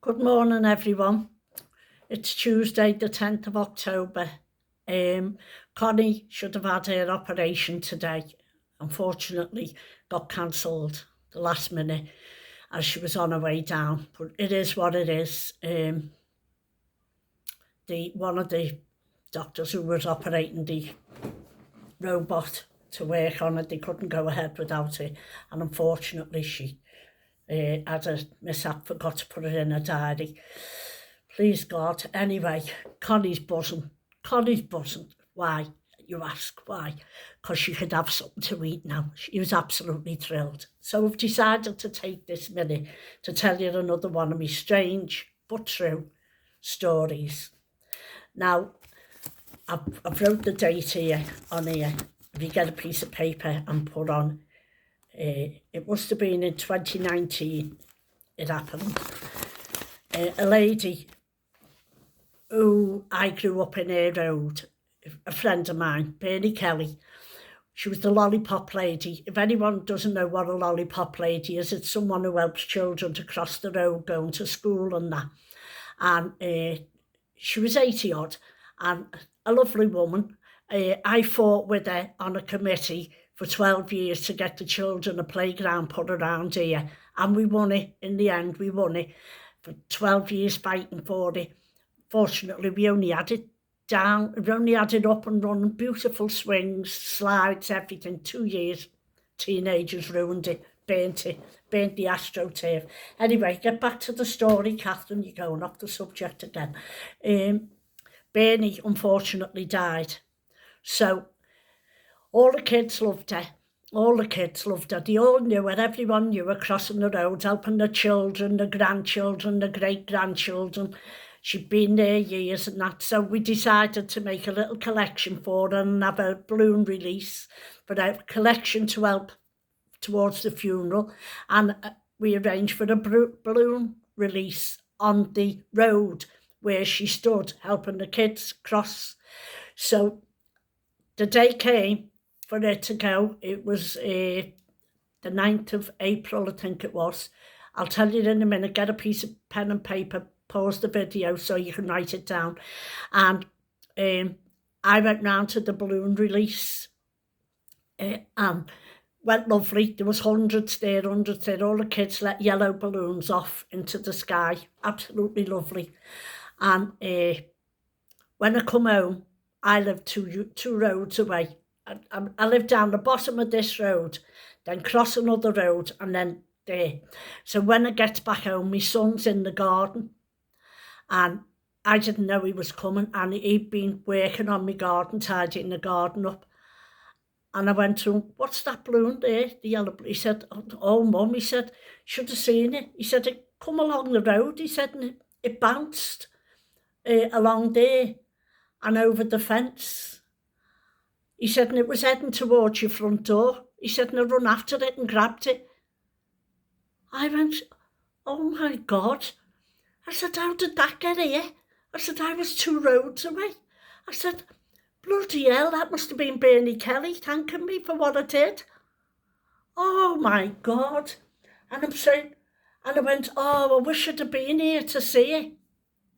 Good morning, everyone. It's Tuesday, the 10th of October. Connie should have had her operation today. Unfortunately, got cancelled the last minute as she was on her way down. But it is what it is. One of the doctors who was operating the robot to work on it, they couldn't go ahead without it. And unfortunately, she had a mishap, forgot to put it in her diary. Please God. Anyway, Connie's buzzing. Connie's buzzing. Why? You ask why? Because she could have something to eat now. She was absolutely thrilled. So I've decided to take this minute to tell you another one of my strange but true stories. Now, I've wrote the date here on here. If you get a piece of paper and put on, it must have been in 2019 it happened. A lady who I grew up in her road, a friend of mine, Berny Kelly. She was the lollipop lady. If anyone doesn't know what a lollipop lady is, it's someone who helps children to cross the road going to school and that. And she was 80 odd and a lovely woman. I fought with her on a committee for 12 years to get the children a playground put around here. And we won it. In the end, we won it. For 12 years fighting for it. Fortunately, we only had it down, we only had it up and running, beautiful swings, slides, everything. 2 years, teenagers ruined it, burnt the AstroTurf. Anyway, get back to the story, Catherine, you're going off the subject again. Bernie, unfortunately, died. So, all the kids loved her. All the kids loved her. They all knew her. Everyone knew her crossing the road, helping the children, the grandchildren, the great-grandchildren. She'd been there years and that, so we decided to make a little collection for her and have a balloon release for a collection to help towards the funeral. And we arranged for a balloon release on the road where she stood, helping the kids cross. So the day came for her to go. It was the 9th of April, I think it was. I'll tell you in a minute, get a piece of pen and paper, pause the video so you can write it down. And I went round to the balloon release and went lovely. There was hundreds there. All the kids let yellow balloons off into the sky. Absolutely lovely. And when I come home, I lived two roads away. I lived down the bottom of this road, then cross another road and then there. So when I get back home, my son's in the garden. And I didn't know he was coming, and he'd been working on my garden, tidying the garden up. And I went to him, what's that balloon there, the yellow balloon? He said, oh, Mum, he said, should have seen it. He said, it come along the road, he said, and it bounced along there and over the fence. He said, and it was heading towards your front door. He said, and I run after it and grabbed it. I went, oh my God. I said, how did that get here? I said, I was 2 roads away. I said, bloody hell, that must have been Berny Kelly thanking me for what I did. Oh my God. And I'm saying, and I went, oh, I wish I'd have been here to see it.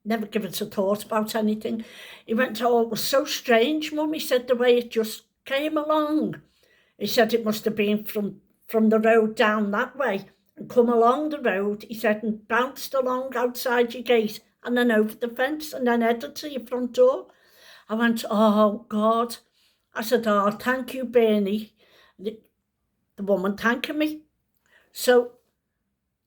Never given it a thought about anything. He went, oh, it was so strange, Mum. He said, the way it just came along. He said it must have been from the road down that way. And come along the road, he said, and bounced along outside your gate and then over the fence and then headed to your front door. I went, oh, God. I said, oh, thank you, Bernie. The woman thanking me. So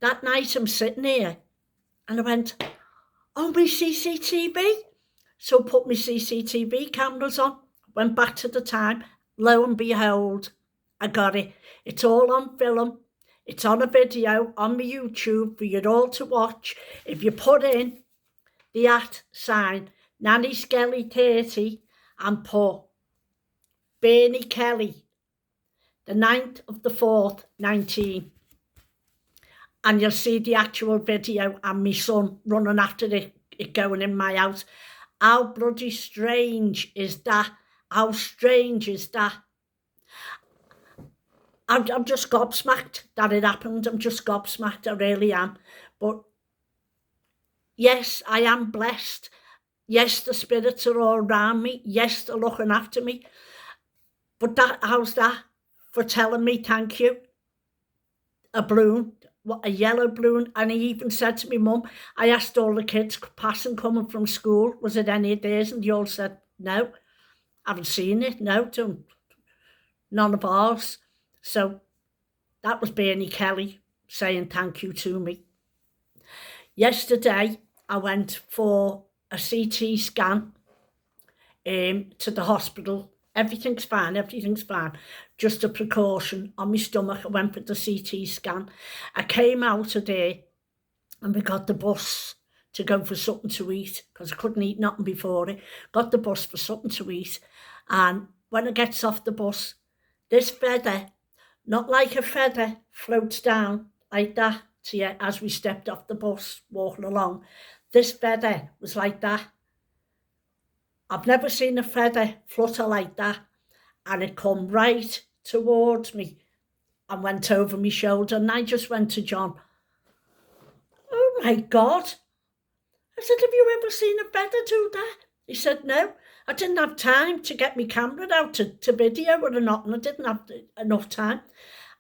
that night I'm sitting here and I went, oh, my CCTV. So put my CCTV cameras on, went back to the time. Lo and behold, I got it. It's all on film. It's on a video on my YouTube for you all to watch. If you put in the @ Nanny Skelly 30 and put Berny Kelly, the 9th of the 4th, 19. And you'll see the actual video and my son running after it going in my house. How bloody strange is that? How strange is that? I'm just gobsmacked that it happened. I'm just gobsmacked, I really am. But yes, I am blessed. Yes, the spirits are all around me. Yes, they're looking after me. But how's that for telling me thank you? A balloon, a yellow balloon. And he even said to me mum, I asked all the kids passing coming from school, was it any of theirs? And they all said, no, I haven't seen it. No, none of ours. So that was Berny Kelly saying thank you to me. Yesterday, I went for a CT scan to the hospital. Everything's fine. Just a precaution on my stomach. I went for the CT scan. I came out of there and we got the bus to go for something to eat because I couldn't eat nothing before it. Got the bus for something to eat. And when I gets off the bus, this feather, not like a feather, floats down like that to you as we stepped off the bus walking along. This feather was like that. I've never seen a feather flutter like that, and it come right towards me and went over my shoulder, and I just went to John, oh my God. I said, have you ever seen a feather do that? He said, no. I didn't have time to get my camera out to video or not, and I didn't have enough time.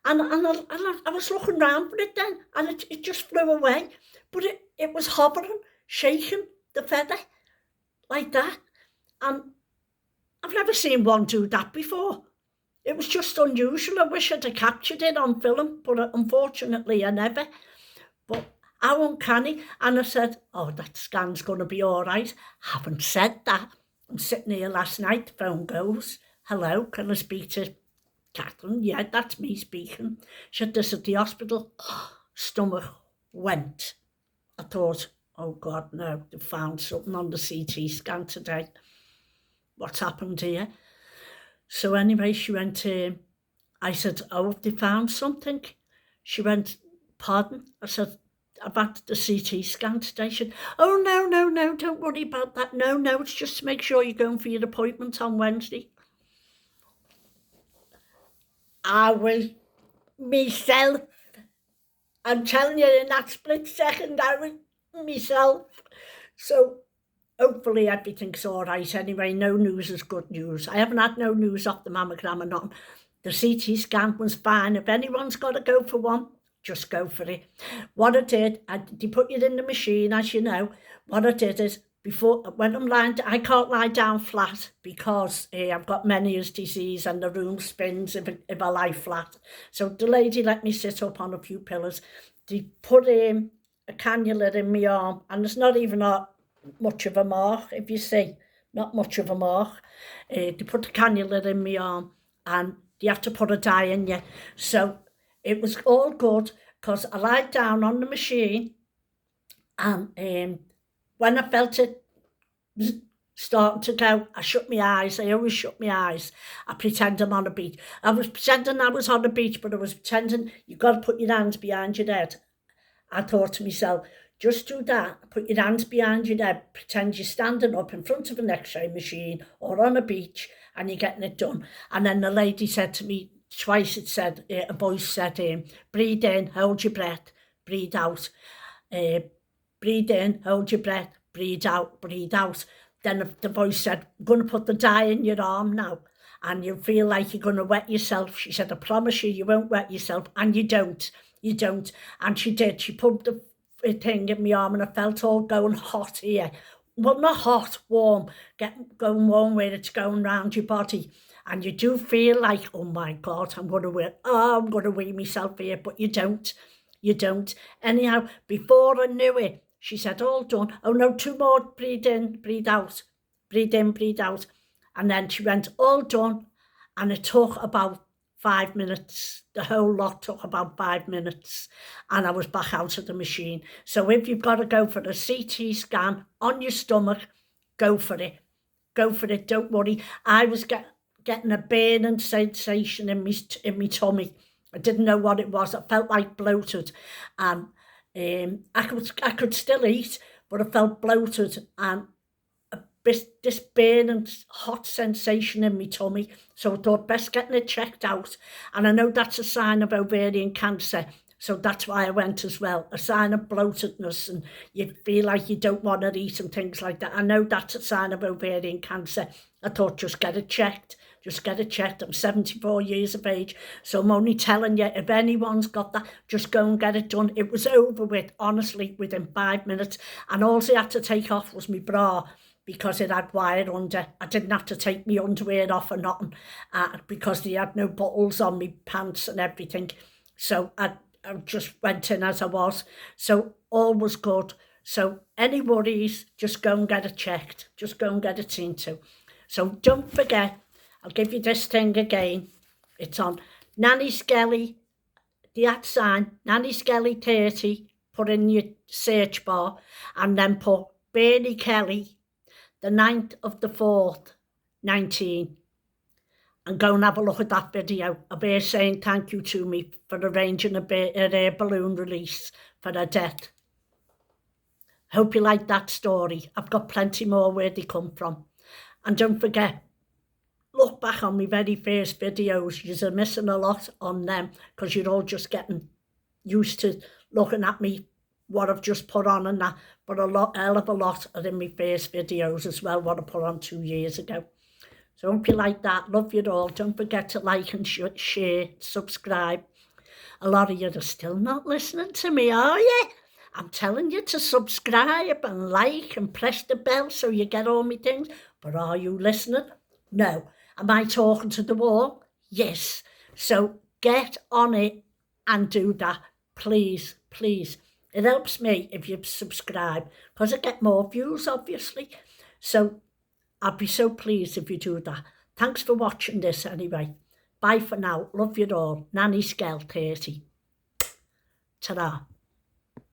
And I was looking around for it then, and it just flew away. But it was hovering, shaking, the feather, like that. And I've never seen one do that before. It was just unusual. I wish I'd have captured it on film, but unfortunately I never. But how uncanny. And I said, oh, that scan's going to be all right. I haven't said that. I'm sitting here last night, the phone goes, hello, can I speak to Catherine? Yeah, that's me speaking. She said, this at the hospital. Stomach went. I thought, oh God, no, they found something on the CT scan today. What's happened here? So anyway, she went, I said, oh, have they found something? She went, pardon? I said, about the CT scan today. She said, oh, no, don't worry about that. No, it's just to make sure you're going for your appointment on Wednesday. I was myself. I'm telling you, in that split second, I was myself. So hopefully everything's all right anyway. No news is good news. I haven't had no news off the mammogram or nothing. The CT scan was fine. If anyone's got to go for one, just go for it. What I did, they put you in the machine, as you know. What I did is, when I'm lying, I can't lie down flat because I've got Meniere's disease and the room spins if I lie flat. So the lady let me sit up on a few pillows. They put a cannula in my arm, and there's not even much of a mark, if you see, not much of a mark. They put the cannula in my arm, and they have to put a dye in you. So it was all good because I lied down on the machine, and when I felt it starting to go, I shut my eyes. I always shut my eyes. I pretend I'm on a beach. I was pretending I was on a beach, but I was pretending you've got to put your hands behind your head. I thought to myself, just do that, put your hands behind your head, pretend you're standing up in front of an x-ray machine or on a beach and you're getting it done. And then the lady said to me, twice it said, a voice said, breathe in, hold your breath, breathe out. Breathe in, hold your breath, breathe out, breathe out. Then the voice said, I'm going to put the dye in your arm now and you feel like you're going to wet yourself. She said, I promise you, you won't wet yourself. And you don't. And she did. She put the thing in my arm and I felt all going hot here. Well, not hot, warm, going warm where it's going round your body. And you do feel like, oh my God, I'm going to wee myself here, but you don't. Anyhow, before I knew it, she said, all done. Oh no, 2 more, breathe in, breathe out. Breathe in, breathe out. And then she went, all done. And it took about 5 minutes. The whole lot took about 5 minutes and I was back out of the machine. So if you've got to go for a CT scan on your stomach, go for it. Don't worry. I was getting a burning sensation in my tummy. I didn't know what it was. I felt like bloated, and I could still eat, but I felt bloated and this burning hot sensation in my tummy. So I thought best getting it checked out. And I know that's a sign of ovarian cancer. So that's why I went as well. A sign of bloatedness and you feel like you don't want to eat and things like that. I know that's a sign of ovarian cancer. I thought just get it checked. Just get it checked. I'm 74 years of age. So I'm only telling you, if anyone's got that, just go and get it done. It was over with, honestly, within 5 minutes. And all I had to take off was my bra because it had wire under. I didn't have to take my underwear off or nothing because they had no buttons on my pants and everything. So I just went in as I was. So all was good. So any worries, just go and get it checked. Just go and get it seen to. So don't forget, I'll give you this thing again. It's on Nanny Skelly, the @ Nanny Skelly 30, put in your search bar, and then put Berny Kelly, the 9th of the 4th, 19. And go and have a look at that video of her saying thank you to me for arranging a balloon release for her death. Hope you like that story. I've got plenty more where they come from. And don't forget, look back on my very first videos. You're missing a lot on them because you're all just getting used to looking at me, what I've just put on and that. But hell of a lot are in my first videos as well, what I put on 2 years ago. So hope you like that. Love you all. Don't forget to like and share, subscribe. A lot of you are still not listening to me, are you? I'm telling you to subscribe and like and press the bell so you get all my things. But are you listening? No. Am I talking to the wall? Yes. So get on it and do that. Please, please. It helps me if you subscribe because I get more views, obviously. So I'd be so pleased if you do that. Thanks for watching this anyway. Bye for now. Love you all. Nanny Skell 30. Ta-ra.